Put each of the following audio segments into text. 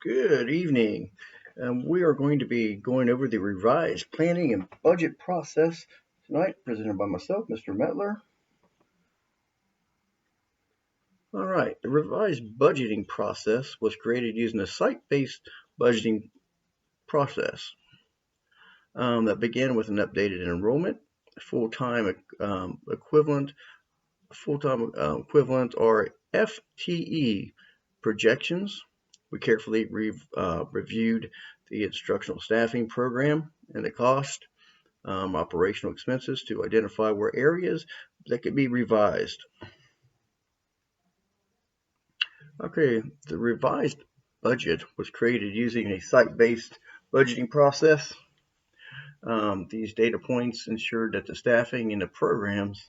Good evening. We are going to be going over the revised planning and budget process tonight, presented by myself, Mr. Metler. All right, the revised budgeting process was created using a site-based budgeting process that began with an updated enrollment, full-time equivalent, full-time equivalent or FTE projections. We carefully reviewed the instructional staffing program and the cost, operational expenses to identify where areas that could be revised. Okay, the revised budget was created using a site-based budgeting process. These data points ensured that the staffing and the programs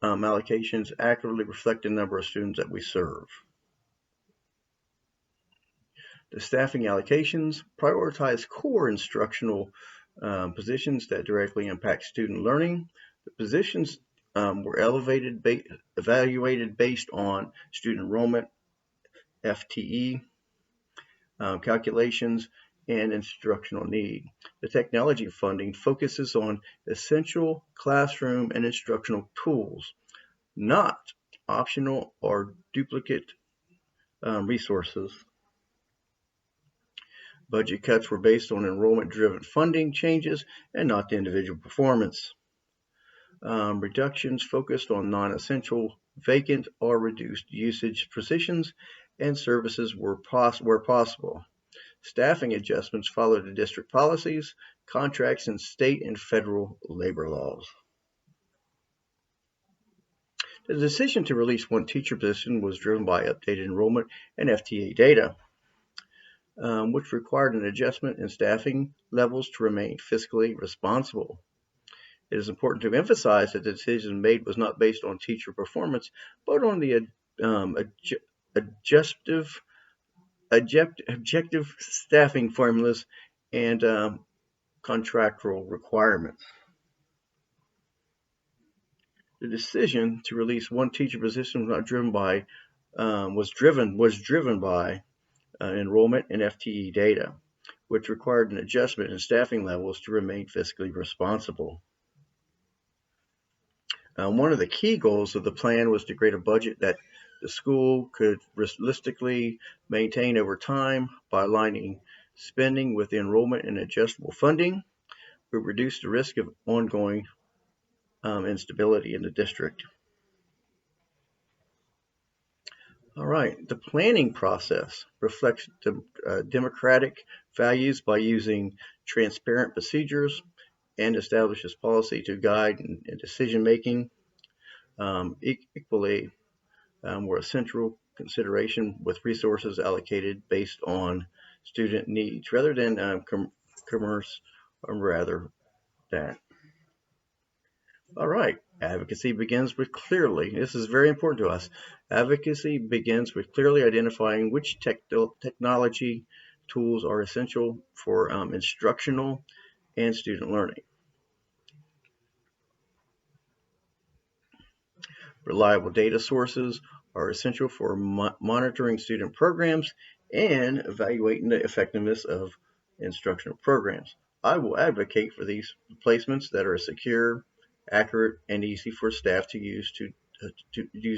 allocations accurately reflect the number of students that we serve. The staffing allocations prioritize core instructional positions that directly impact student learning. The positions were evaluated based on student enrollment, FTE calculations, and instructional need. The technology funding focuses on essential classroom and instructional tools, not optional or duplicate resources. Budget cuts were based on enrollment-driven funding changes and not the individual performance. Reductions focused on non-essential, vacant, or reduced usage positions and services where possible. Staffing adjustments followed the district policies, contracts, and state and federal labor laws. The decision to release one teacher position was driven by updated enrollment and FTA data, which required an adjustment in staffing levels to remain fiscally responsible. It is important to emphasize that the decision made was not based on teacher performance, but on the objective staffing formulas and contractual requirements. The decision to release one teacher position was driven by enrollment and FTE data, which required an adjustment in staffing levels to remain fiscally responsible. One of the key goals of the plan was to create a budget that the school could realistically maintain over time by aligning spending with the enrollment and adjustable funding. We reduce the risk of ongoing instability in the district. All right, the planning process reflects democratic values by using transparent procedures and establishes policy to guide in decision making. Equally, were a central consideration with resources allocated based on student needs rather than commerce, or rather that. All right, advocacy begins with clearly, this is very important to us, advocacy begins with clearly identifying which technology tools are essential for instructional and student learning. Reliable data sources are essential for monitoring student programs and evaluating the effectiveness of instructional programs. I will advocate for these placements that are secure, accurate, and easy for staff to use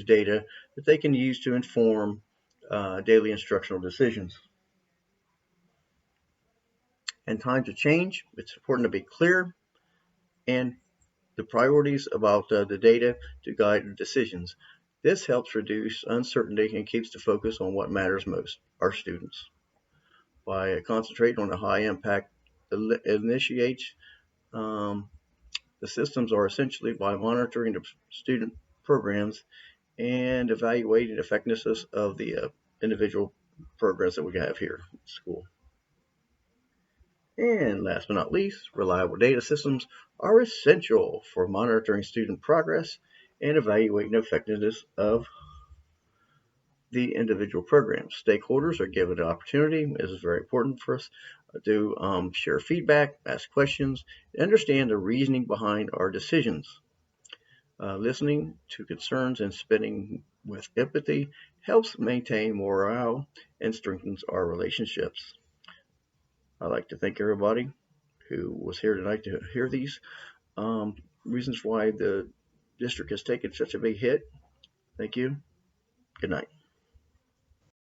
data that they can use to inform daily instructional decisions. And times of change, it's important to be clear and the priorities about the data to guide decisions. This helps reduce uncertainty and keeps the focus on what matters most, our students. By concentrating on the high impact initiates, the systems are essentially by monitoring the student programs and evaluating the effectiveness of the individual programs that we have here at school. And last but not least, reliable data systems are essential for monitoring student progress and evaluating the effectiveness of the individual programs. Stakeholders are given an opportunity. This is very important for us to share feedback, ask questions, and understand the reasoning behind our decisions. Listening to concerns and spending with empathy helps maintain morale and strengthens our relationships. I'd like to thank everybody who was here tonight to hear these reasons why the district has taken such a big hit. Thank you. Good night.